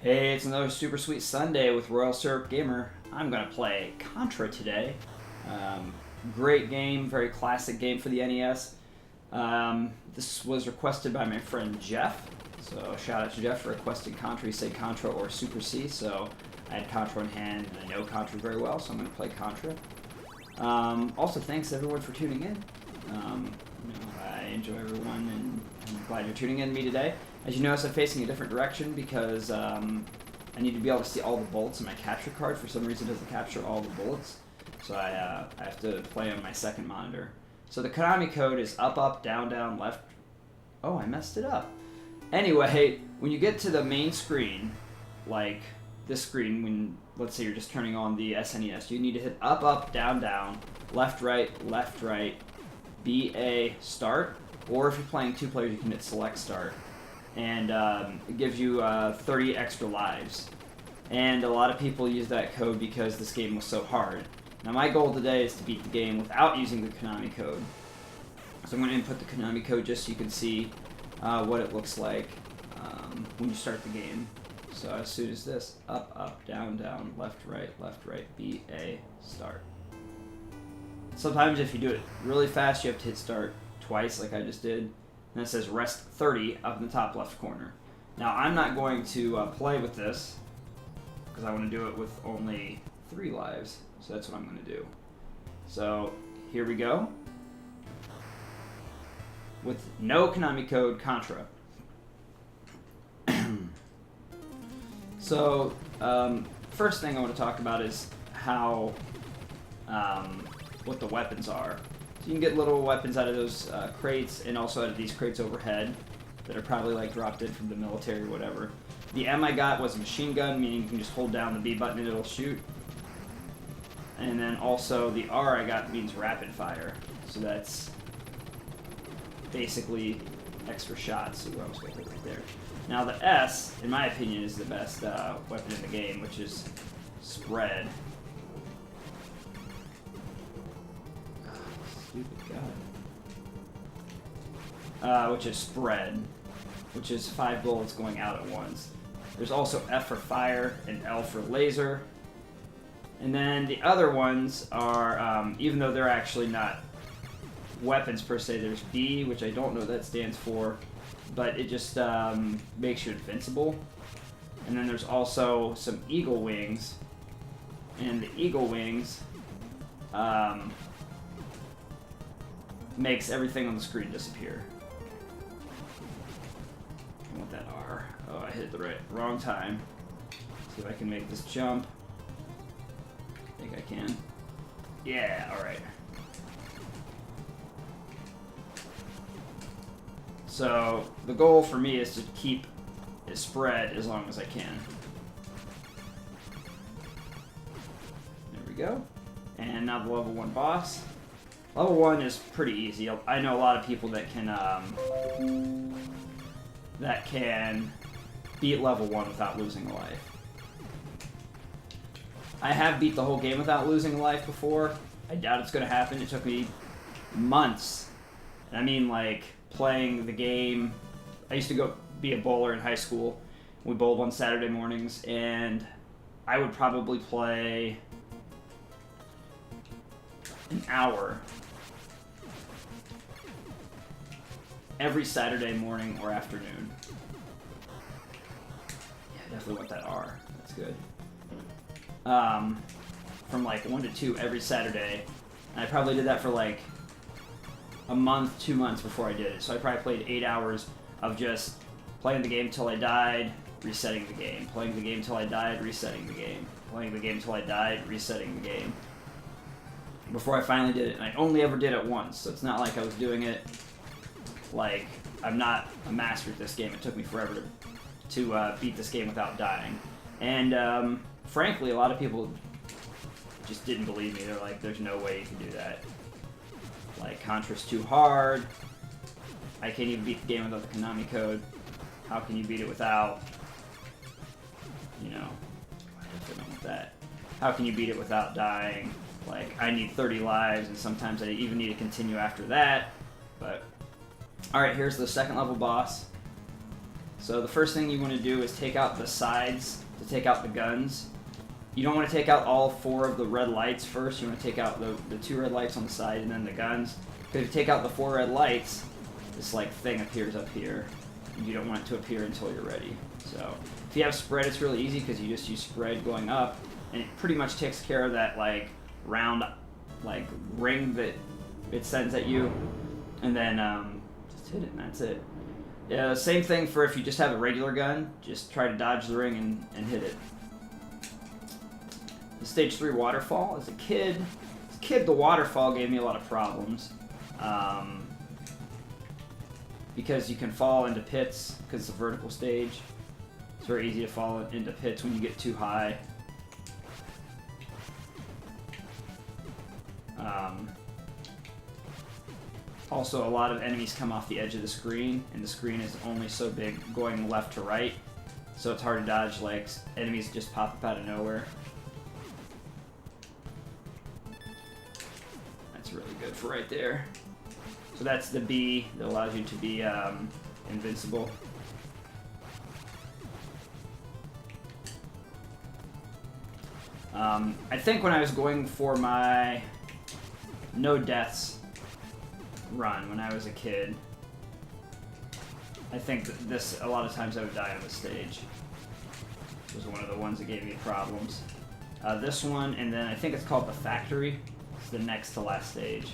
Hey, it's another super sweet Sunday with Royal Syrup Gamer. I'm gonna play Contra today. Great game, very classic game for the NES. This was requested by my friend Jeff, so shout out to Jeff for requesting Contra. He said Contra or Super C, so I had Contra in hand, and I know Contra very well, so I'm gonna play Contra. Also, thanks everyone for tuning in. I enjoy everyone, and I'm glad you're tuning in to me today. As you notice, I'm facing a different direction because I need to be able to see all the bullets in my capture card. For some reason, it doesn't capture all the bullets, so I have to play on my second monitor. So the Konami code is up, up, down, down, left. Oh, I messed it up. Anyway, when you get to the main screen, like this screen, when let's say you're just turning on the SNES, you need to hit up, up, down, down, left, right, BA, start, or if you're playing two players, you can hit select start. And it gives you 30 extra lives. And a lot of people use that code because this game was so hard. Now my goal today is to beat the game without using the Konami code. So I'm going to input the Konami code just so you can see what it looks like when you start the game. So as soon as this, up, up, down, down, left, right, BA, start. Sometimes if you do it really fast, you have to hit start twice like I just did. And it says rest 30 up in the top left corner. Now I'm not going to play with this because I want to do it with only 3 lives. So that's what I'm going to do. So here we go. With no Konami code, Contra. So first thing I want to talk about is how what the weapons are. So you can get little weapons out of those crates, and also out of these crates overhead that are probably like dropped in from the military or whatever. The M I got was a machine gun, meaning you can just hold down the B button and it'll shoot. And then also the R I got means rapid fire, so that's basically extra shots. So I was going to put right there. Now the S, in my opinion, is the best weapon in the game, which is spread. Stupid God. Which is spread, which is 5 bullets going out at once. There's also F for fire and L for laser. And then the other ones are, even though they're actually not weapons per se, there's B, which I don't know what that stands for, but it just makes you invincible. And then there's also some eagle wings, and the eagle wings makes everything on the screen disappear. I want that R. Oh, I hit the wrong time. See if I can make this jump. I think I can. Yeah, alright. So, the goal for me is to keep it spread as long as I can. There we go. And now the level 1 boss. Level 1 is pretty easy. I know a lot of people that can beat level 1 without losing a life. I have beat the whole game without losing a life before. I doubt it's going to happen. It took me months. And I mean, like, playing the game. I used to go be a bowler in high school. We bowled on Saturday mornings, and I would probably play an hour every Saturday morning or afternoon. Yeah, I definitely want that R. That's good. From like 1 to 2 every Saturday. And I probably did that for like a month, 2 months before I did it. So I probably played 8 hours of just playing the game till I died, resetting the game. Playing the game till I died, resetting the game. Playing the game till I died, resetting the game. Before I finally did it. And I only ever did it once, so it's not like I was doing it like I'm not a master at this game. It took me forever to beat this game without dying. And frankly, a lot of people just didn't believe me. They're like, there's no way you can do that. Like, Contra's too hard. I can't even beat the game without the Konami code. How can you beat it without, you know, I definitely don't want that. How can you beat it without dying? Like, I need 30 lives, and sometimes I even need to continue after that. But, alright, here's the second level boss. So the first thing you want to do is take out the sides to take out the guns. You don't want to take out all 4 of the red lights first. You want to take out the 2 red lights on the side and then the guns. Because if you take out the 4 red lights, this like thing appears up here. And you don't want it to appear until you're ready. So if you have spread, it's really easy because you just use spread going up, and it pretty much takes care of that like round like ring that it sends at you, and then just hit it and that's it. Yeah, same thing for if you just have a regular gun. Just try to dodge the ring and hit it. The Stage 3 Waterfall. As a kid, the Waterfall gave me a lot of problems. Because you can fall into pits because it's a vertical stage. It's very easy to fall into pits when you get too high. Also, a lot of enemies come off the edge of the screen, and the screen is only so big going left to right, so it's hard to dodge, like, enemies just pop up out of nowhere. That's really good for right there. So that's the B that allows you to be invincible. I think when I was going for my no deaths run when I was a kid, I think that this, a lot of times I would die on the stage. It was one of the ones that gave me problems. This one, and then I think it's called the Factory. It's the next to last stage.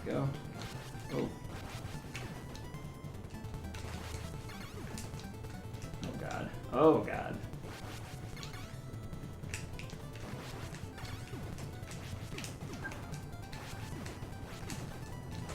Go. Oh. Oh god. Oh god.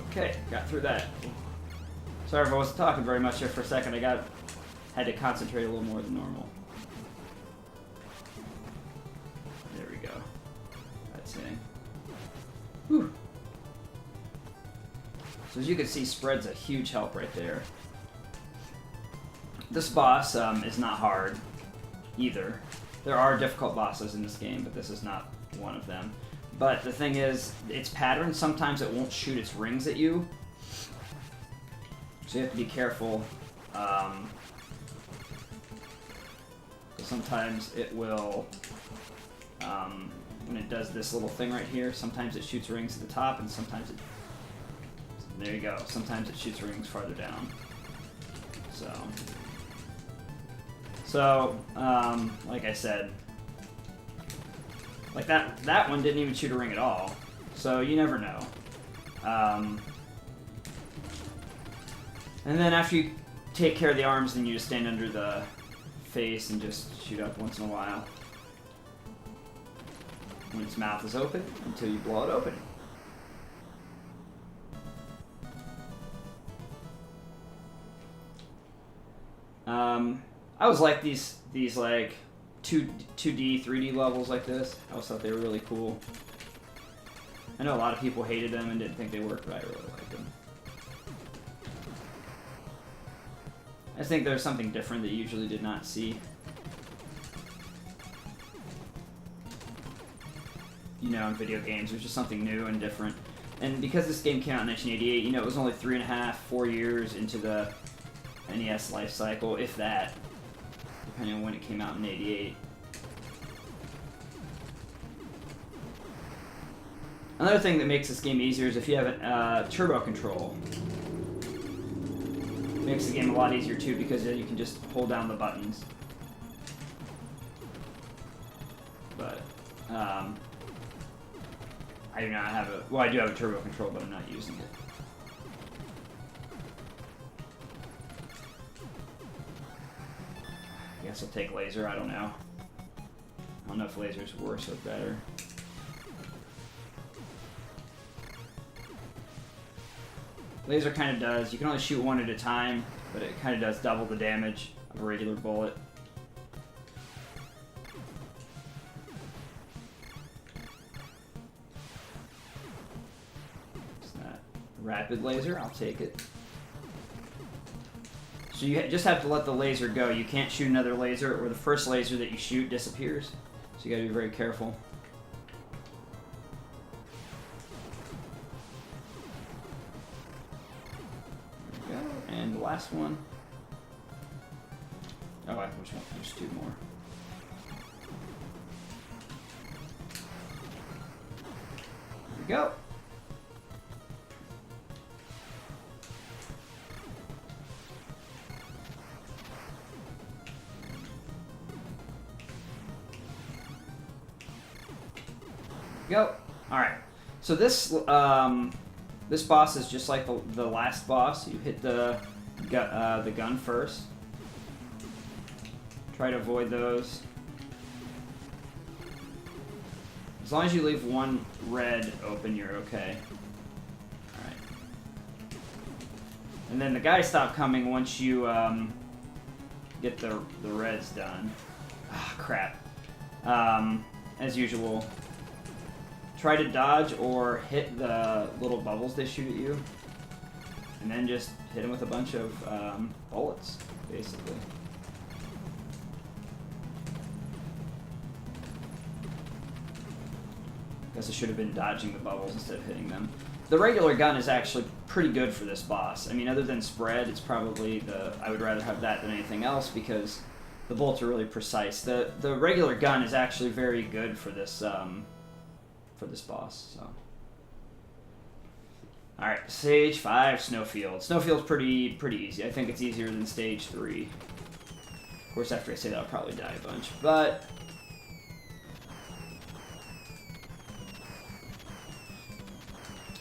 Okay, got through that. Sorry if I wasn't talking very much there for a second. I had to concentrate a little more than normal. There we go. That's hitting. Whew. So as you can see, spread's a huge help right there. This boss is not hard either. There are difficult bosses in this game, but this is not one of them. But the thing is, its pattern, sometimes it won't shoot its rings at you. So you have to be careful. Sometimes it will, when it does this little thing right here, sometimes it shoots rings at the top, and sometimes it... There you go. Sometimes it shoots rings farther down. So, like I said, like that one didn't even shoot a ring at all. So you never know. And then after you take care of the arms, then you just stand under the face and just shoot up once in a while. When its mouth is open, until you blow it open. I always like these like 2D, 3D levels like this. I always thought they were really cool. I know a lot of people hated them and didn't think they worked, but I really liked them. I think there's something different that you usually did not see. You know, in video games, there's just something new and different. And because this game came out in 1988, you know, it was only 3.5, 4 years into the NES life cycle, if that, depending on when it came out in 88. Another thing that makes this game easier is if you have a turbo control. It makes the game a lot easier too, because then you can just hold down the buttons. But I do not have a... Well, I do have a turbo control, but I'm not using it. I guess I'll take laser, I don't know. I don't know if laser's worse or better. Laser kind of does. You can only shoot one at a time, but it kind of does double the damage of a regular bullet. It's not rapid laser, I'll take it. So you just have to let the laser go. You can't shoot another laser, or the first laser that you shoot disappears. So you gotta be very careful. There we go. And the last one. Oh, which one? There's two more. There we go. Go. All right. So this this boss is just like the last boss. You hit the gun first. Try to avoid those. As long as you leave one red open, you're okay. All right. And then the guys stop coming once you get the reds done. Ah, crap. As usual. Try to dodge or hit the little bubbles they shoot at you. And then just hit them with a bunch of bullets, basically. Guess I should have been dodging the bubbles instead of hitting them. The regular gun is actually pretty good for this boss. I mean, other than spread, it's probably I would rather have that than anything else because the bolts are really precise. The regular gun is actually very good for this boss. So, all right, stage 5, Snowfield. Snowfield's pretty easy. I think it's easier than stage 3. Of course, after I say that, I'll probably die a bunch, but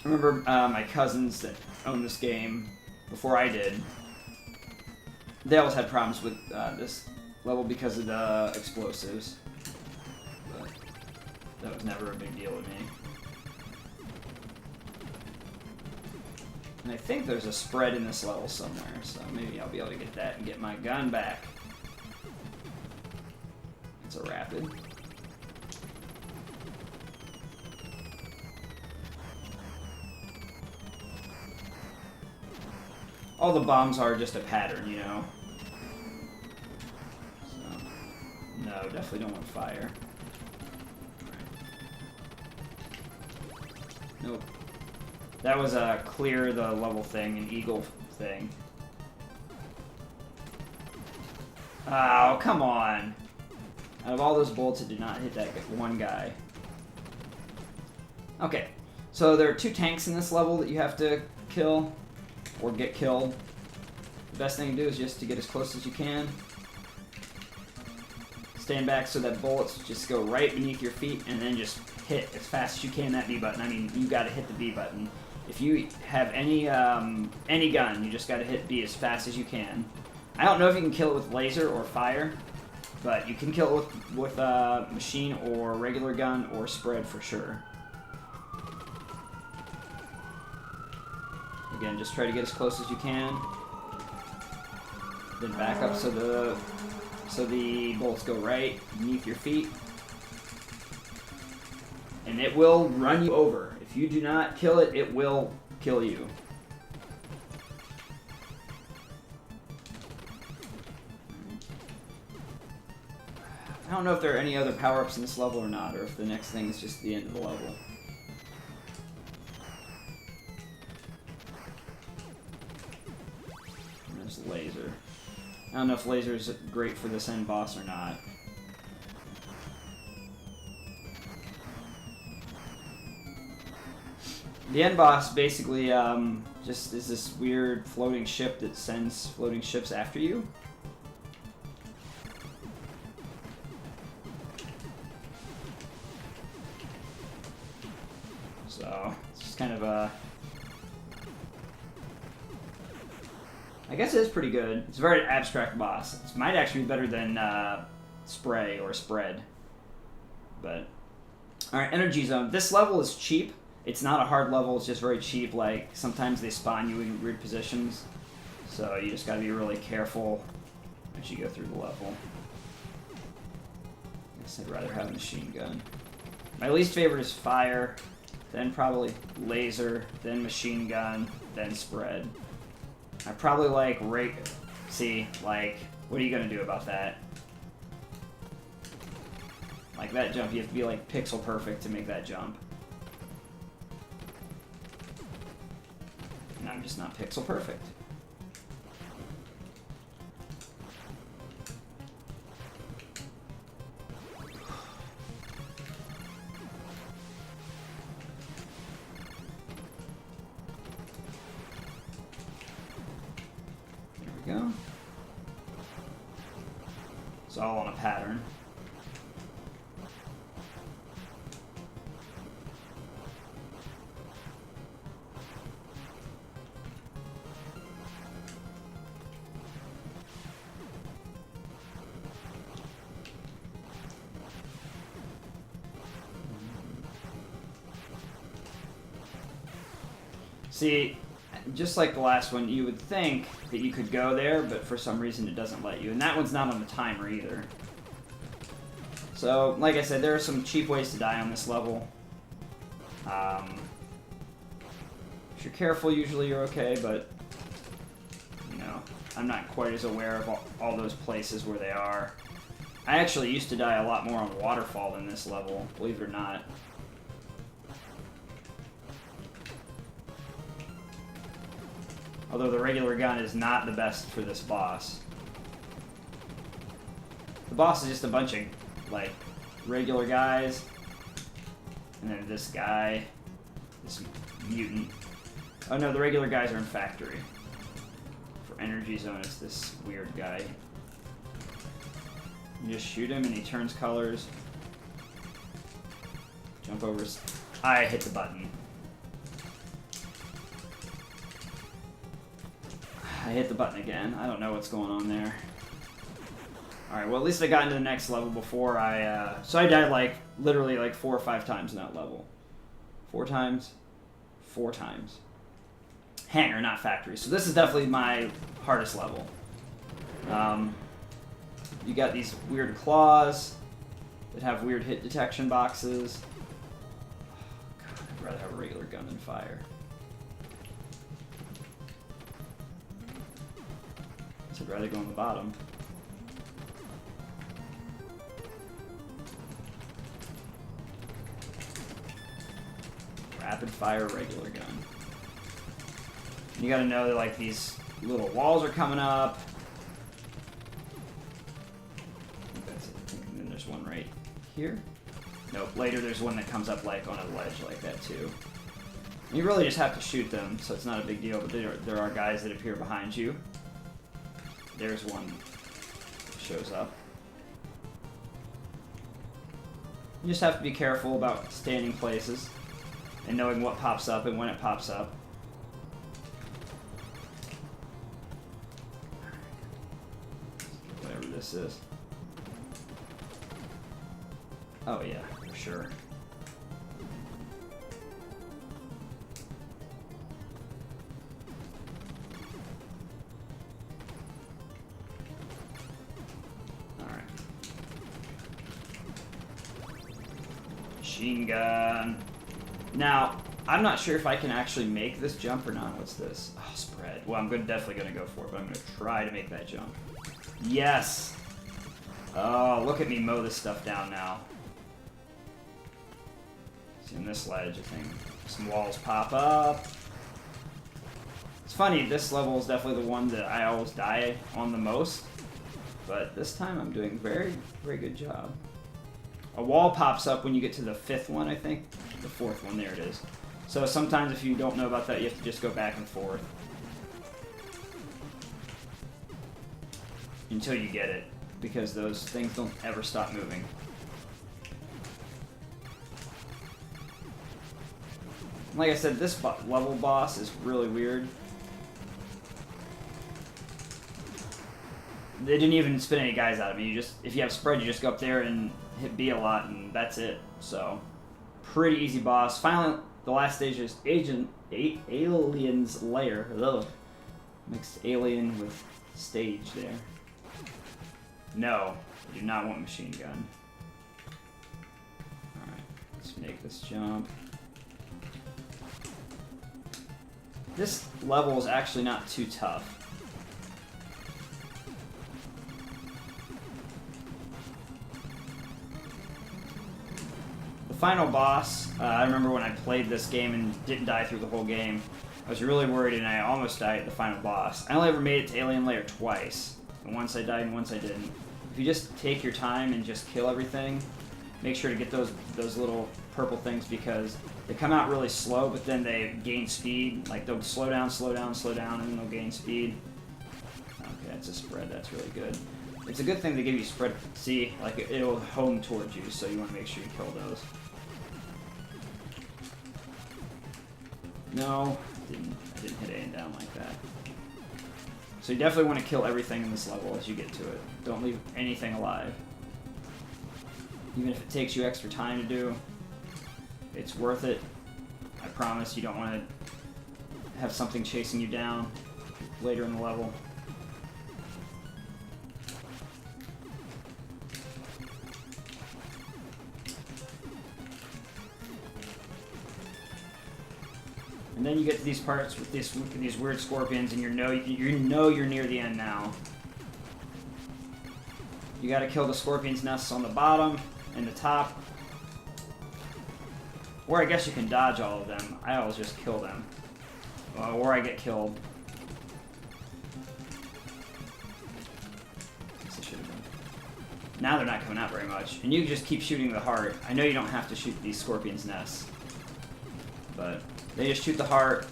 I remember my cousins that owned this game before I did. They always had problems with this level because of the explosives. But that was never a big deal to me. And I think there's a spread in this level somewhere, so maybe I'll be able to get that and get my gun back. It's a rapid. All the bombs are just a pattern, you know. So, no, definitely don't want fire. Nope. That was a clear the level thing, an eagle thing. Oh, come on. Out of all those bolts, it did not hit that one guy. Okay, so there are 2 tanks in this level that you have to kill, or get killed. The best thing to do is just to get as close as you can. Stand back so that bullets just go right beneath your feet, and then just hit as fast as you can that B button. I mean, you gotta hit the B button. If you have any gun, you just gotta hit B as fast as you can. I don't know if you can kill it with laser or fire, but you can kill it with machine or regular gun or spread for sure. Again, just try to get as close as you can. Then back up so the bolts go right beneath your feet. And it will run you over. If you do not kill it, it will kill you. I don't know if there are any other power-ups in this level or not, or if the next thing is just the end of the level. And there's laser. I don't know if laser is great for this end boss or not. The end boss basically just is this weird floating ship that sends floating ships after you. So, it's just kind of a... I guess it is pretty good. It's a very abstract boss. It might actually be better than Spray or Spread. But, alright, Energy Zone. This level is cheap. It's not a hard level, it's just very cheap. Like, sometimes they spawn you in weird positions. So you just gotta be really careful as you go through the level. I guess I'd rather have a machine gun. My least favorite is fire, then probably laser, then machine gun, then spread. I probably like See, like, what are you gonna do about that? Like, that jump, you have to be, like, pixel perfect to make that jump. And I'm just not pixel perfect. There we go. It's all on a pattern. See, just like the last one, you would think that you could go there, but for some reason it doesn't let you. And that one's not on the timer either. So, like I said, there are some cheap ways to die on this level. If you're careful, usually you're okay, but, you know, I'm not quite as aware of all those places where they are. I actually used to die a lot more on Waterfall than this level, believe it or not. Although the regular gun is not the best for this boss. The boss is just a bunch of, like, regular guys. And then this guy. This mutant. Oh no, the regular guys are in Factory. For Energy Zone, it's this weird guy. You just shoot him and he turns colors. Jump over his... I hit the button. I hit the button again. I don't know what's going on there. Alright, well at least I got into the next level before I... So I died like, literally like 4 or 5 times in that level. 4 times? 4 times. Hangar, not Factory. So this is definitely my hardest level. You got these weird claws that have weird hit detection boxes. Oh, God, I'd rather have a regular gun than fire. I'd rather go on the bottom. Rapid fire regular gun. You gotta know that like these little walls are coming up. I think that's it. And then there's one right here. Nope, later there's one that comes up like on a ledge like that too. And you really just have to shoot them, so it's not a big deal, but there are guys that appear behind you. There's one that shows up. You just have to be careful about standing places and knowing what pops up and when it pops up. Whatever this is. Oh yeah, for sure. Machine gun. Now, I'm not sure if I can actually make this jump or not. What's this? Oh, spread. Well, I'm definitely going to go for it, but I'm going to try to make that jump. Yes! Oh, look at me mow this stuff down now. See, in this ledge, I think some walls pop up. It's funny, this level is definitely the one that I always die on the most, but this time I'm doing a very, very good job. A wall pops up when you get to the 5th one, I think. The 4th one, there it is. So sometimes if you don't know about that, you have to just go back and forth. Until you get it. Because those things don't ever stop moving. Like I said, this level boss is really weird. They didn't even spit any guys out of me. You just, if you have spread, you just go up there and hit B a lot, and that's it. So, pretty easy boss. Finally, the last stage is Alien's Lair. Ugh. Mixed alien with stage there. No, I do not want machine gun. Alright, let's make this jump. This level is actually not too tough. final boss, I remember when I played this game and didn't die through the whole game, I was really worried and I almost died at the final boss. I only ever made it to Alien Lair twice. And once I died and once I didn't. If you just take your time and just kill everything, make sure to get those little purple things because they come out really slow, but then they gain speed. Like they'll slow down, slow down, slow down, and then they'll gain speed. Okay, it's a spread. That's really good. It's a good thing to give you spread. See, like it'll home towards you, so you want to make sure you kill those. No, I didn't hit A and down like that. So you definitely want to kill everything in this level as you get to it. Don't leave anything alive. Even if it takes you extra time to do, it's worth it. I promise you don't want to have something chasing you down later in the level. And then you get to these parts with these weird scorpions, and you know you're near the end now. You got to kill the scorpions' nests on the bottom and the top, or I guess you can dodge all of them. I always just kill them, or I get killed. Now they're not coming out very much, and you can just keep shooting the heart. I know you don't have to shoot these scorpions' nests, but they just shoot the heart.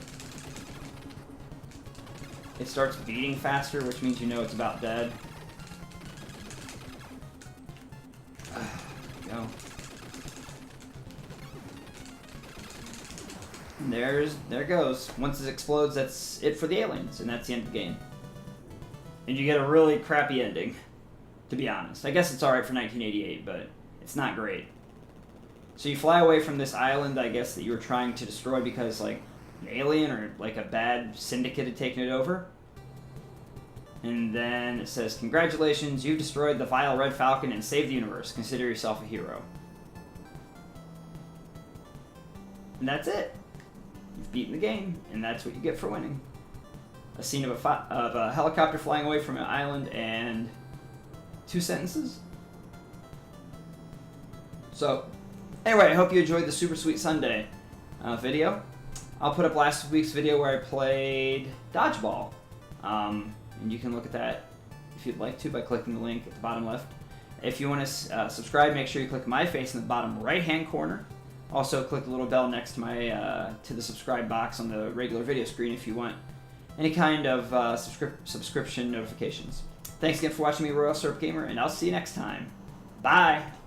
It starts beating faster, which means you know it's about dead. There we go. And there it goes. Once it explodes, that's it for the aliens, and that's the end of the game. And you get a really crappy ending, to be honest. I guess it's alright for 1988, but it's not great. So you fly away from this island, I guess, that you were trying to destroy because, like, an alien or, like, a bad syndicate had taken it over. And then it says, "Congratulations, you've destroyed the vile Red Falcon and saved the universe. Consider yourself a hero." And that's it. You've beaten the game, and that's what you get for winning. A scene of a helicopter flying away from an island and 2 sentences. So, anyway, I hope you enjoyed the Super Sweet Sunday video. I'll put up last week's video where I played Dodgeball. And you can look at that if you'd like to by clicking the link at the bottom left. If you want to subscribe, make sure you click my face in the bottom right-hand corner. Also, click the little bell next to my to the subscribe box on the regular video screen if you want any kind of subscription notifications. Thanks again for watching me, Royal Syrup Gamer, and I'll see you next time. Bye!